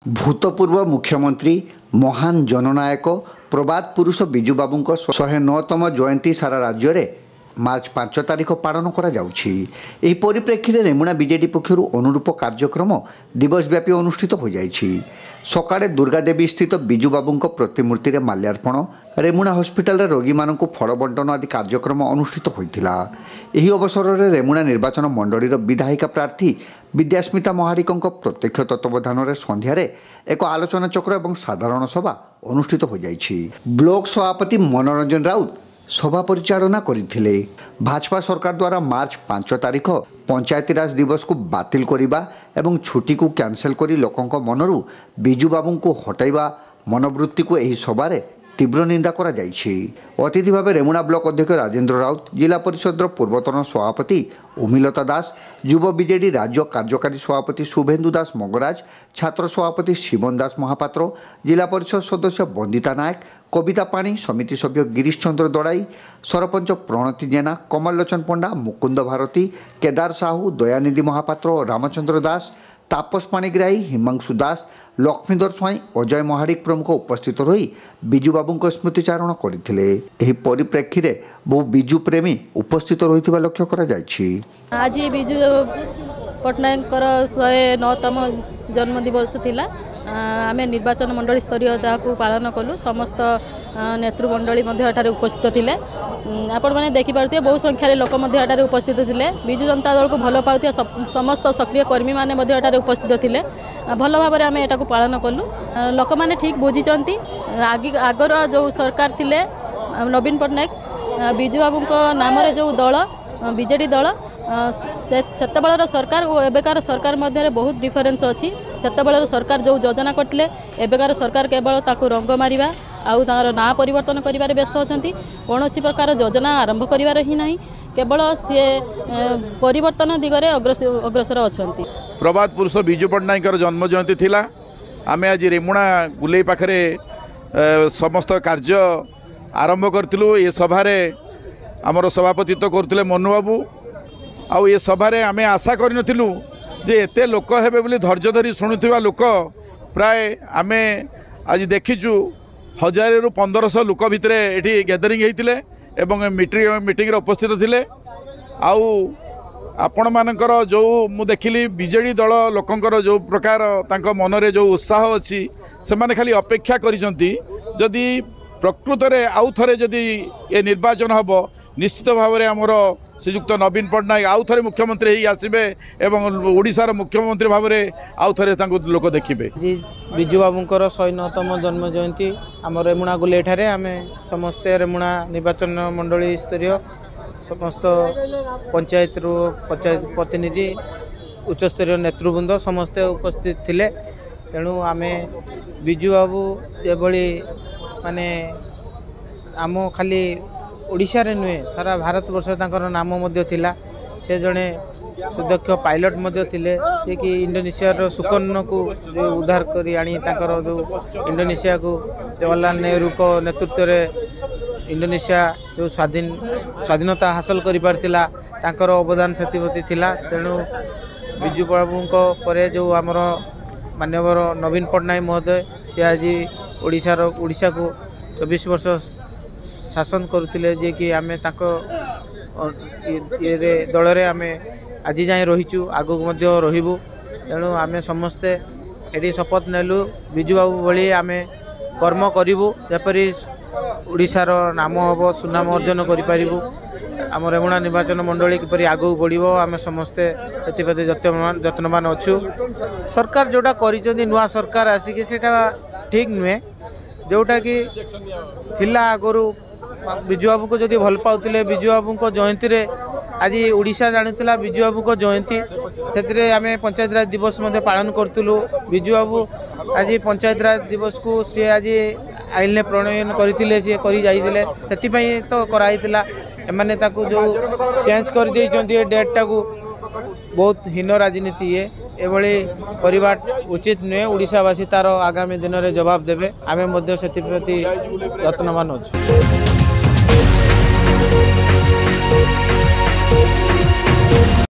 भूतपूर्व मुख्यमंत्री महान जननायक प्रबाद पुरुष बिजु बाबूंको 109तम जयंती सारा राज्य रे मार्च 5 तारिख पालन करा जाउछि। एही परिप्रेक्षी रे रेमुणा बीजेडी पक्षरु अनुरूप कार्यक्रम दिवसव्यापी अनुष्ठित हो जाइछि। सकाळे दुर्गादेवी स्थित बिजु बाबूंको प्रतिमूर्ति रे माल्यार्पण, रेमुणा हॉस्पिटल रे रोगी मानकु फल बंटन आदि कार्यक्रम अनुष्ठित होइथिला। एही अवसर रे रेमुणा निर्वाचन मंडली रो विधायिका प्रार्थी विद्यास्मिता महाडिकंको प्रत्यक्ष तत्वावधान रे संध्यारे एक आलोचना चक्र एवं साधारण सभा अनुष्ठित हो जाइछि। ब्लॉक सभापति मनोरंजन राउत सभा परिचालना करथिले। भाजपा सरकार द्वारा मार्च 5 तारिख पंचायतीराज दिवस को बातिल करिबा एवं छुट्टी को कैंसल करी लोकंक मनरु बिजु बाबू को हटाइबा मनोवृत्ति को एही सभारे तीव्र निंदा करा जाइछि। अतिथि भाव रेमुणा ब्लॉक अध्यक्ष राजेंद्र राउत, जिला परिषद पूर्वतन सभापति उमिलता दास, युव बीजेडी राज्य कार्यकारी सभापति शुभेन्दु दास मगराज, छात्र सभापति शिवन दास महापात्र, जिला परिषद सदस्य बंदिता नायक, कविता पाणी, समिति सभ्य गिरीश चंद्र दड़ाई, सरपंच प्रणति जेना, कमल लोचन पंडा, मुकुंद भारती, केदार साहू, दयानिधि महापात्र, रामचंद्र दास, तापस पाणीग्राही, हिमांशु दास, लक्ष्मीधर स्वाई, अजय महाडिक प्रमुख उपस्थित रही बिजु बाबू स्मृतिचारण करथिले। एही परिप्रेक्षी रे बहु बिजु प्रेमी उपस्थित रहिथिबा लक्ष्य करा जायछि। आज बिजु पटनायक 109तम जन्म दिवस थिला। आमे निर्वाचन मंडली स्तरीय ताकू पालन कलु। समस्त नेतृमंडली उपस्थित थिले। आपण माने देखि पारथिए बहु संख्यारे लोक उपस्थित थिले। बिजु जनता दल को भल पाउथिया समस्त सक्रिय कर्मी माने उपस्थित थिले। भल भाव आमे एटाकू पालन कलु। लोक माने ठीक बुझिचंती। आगर जो सरकार थिले नवीन पटनायक बिजु बाबू नाम रे जो दल बीजेडी दल सेतबेलर सरकार और एबेकार सरकार मध्य बहुत डिफरेन्स अच्छी। सेतबेलर सरकार जो योजना करते एबेकार सरकार केवल ताकू रंग मारिबा आउ तार ना परिवर्तन करिबारे व्यस्त अछंती। कौनसी प्रकार योजना आरंभ करिबार ही नहीं, केवल सी परिवर्तन दिगरे अग्रसर अछंती। प्रबाद पुरुष बिजु पटनायक जन्म जयंती थिला। आमे आज रेमुणा गुलेई पाखरे समस्त कार्य आरंभ करथिलु। ये सभारे आमर सभापतित्व करथिले मनु बाबू। आउ ये सभारे आमे आशा करिनथिलु जे एते लोक हेबे बोली धैर्य धरी शुणुथिबा लोक प्राय आमे आज देखिचु 1000 रु 1500 लोक भितरे एठी गैदरिंग हेतिले एवं मीटिंग रे उपस्थित थिले। आउ आपण मानकर जो मु देखिली बीजेडी दल लोकंकर जो प्रकार तांको मनरे जो उत्साह अछि से माने खाली अपेक्षा करिसंती। जदि प्रकृत रे आउ थरे जदि ए निर्वाचन हबो निश्चित भाव में आमर श्रीजुक्त नवीन पटनायक आउ थे मुख्यमंत्री ही आसबे एवं ओडिशार मुख्यमंत्री भाव में आउ थे लोक देखिए। जी बिजु बाबूंकर 109तम जन्म जयंती आम रेमुणा गुलेठारे आमे समस्ते रेमुणा निर्वाचन मंडली स्तरीय समस्त पंचायत प्रतिनिधि उच्चस्तरीय नेतृवृंद समस्ते उपस्थित थिले। तेणु आमे बिजु बाबू एभली माने आम खाली ओडिशा रे नुहे सारा भारत वर्ष तांकर नाम मध्य थिला। से जड़े सुदक्ष पायलट मध्य थिले जे कि इंडोनेशिया रो सुकर्ण को उद्धार करी आनी तांकर जो इंडोनेशिया को जवाहरलाल नेहरू को नेतृत्व रे इंडोनेशिया जो स्वाधीनता हासिल करि पारथिला तांकर अवदान सेतिपति थिला। तेणु बिजु बाबू को परे जो आमर माननीय नवीन पटनायक महोदय से आज ओडिशा को 24 वर्ष शासन करुले जे कि आमे ताको ये दल रे आमे आज जाए रहीचु आगु मध्य रहिबु। तेणु आमे समस्ते एडी शपथ नेलु बिजु बाबू भली आमे कर्म करिबु जेपरि ओडिशार नाम हबो सुनाम अर्जन करि पारिबु। आम रेमुणा निर्वाचन मंडली किपरि आगु बढ़िबो आमे समस्ते एतिपति यत्नवान अछु। सरकार जोटा करिसेंती नुआ सरकार आसिके सेटा ठीक नुहे। जोटा कि थिला आगरु बिजु बाबू को जदि भल पाउतिले बिजु बाबू को जयंती रे आज ओडिशा जानिथिला बिजु बाबू को जयंती से आमे पंचायतराज दिवस मध्य पालन करतुलु। बिजु बाबू आज पंचायतराज दिवस को सी आज आईन ने प्रणयन करथिले सी करि जाइथिले सेति पई तो कराइथिला। एमाने ताकू जो चेंज कर देइचंती डेट टाकू बहुत हीन राजनीति ये एभली परिवार उचित नुहे। ओडिशावासी तार आगामी दिन में जवाब देवे। आमे मध्य सेति प्रति यत्नवान अछि।